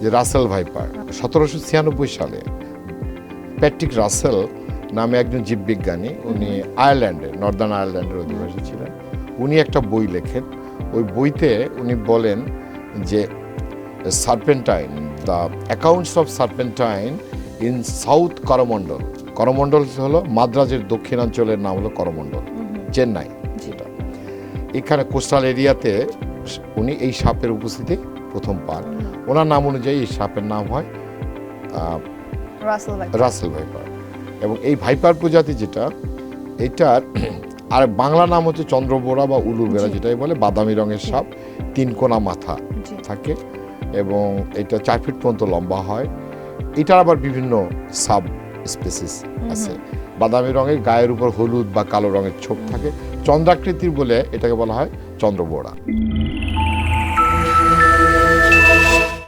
যে Russell viper 1796 সালে Patrick Rasel নামে একজন জীববিজ্ঞানী, উনি আয়ারল্যান্ডের নর্দার্ন আয়ারল্যান্ডের অধিবাসী ছিলেন। উনি একটা বই লেখেন। ওই বইতে উনি বলেন যে Serpentine, the accounts of Serpentine in south Coromandel. Coromandel হলো মাদ্রাজের দক্ষিণাঞ্চলের নাম হলো করমণ্ডল, চেন্নাই যেটা। এখানে কোস্টাল এরিয়াতে উনি এই সাপের উপস্থিতি প্রথম পান। ওনার নাম অনুযায়ী এই সাপের নাম হয় রাসেল ভাইপার। এবং এই ভাইপার প্রজাতি যেটা, এটার আর বাংলা নাম হচ্ছে চন্দ্রবোরা বা উলুবেড়া, যেটাই বলে। বাদামি রঙের সাপ, 3 কোনা মাথা থাকে এবং এটা 4 ফিট পর্যন্ত লম্বা হয়। এটার আবার বিভিন্ন সাব স্পেসিস আছে। বাদামি রঙের, গায়ের উপর হলুদ বা কালো রঙের ছোপ থাকে, চন্দ্রাকৃতির বলে এটাকে বলা হয় চন্দ্রবোরা।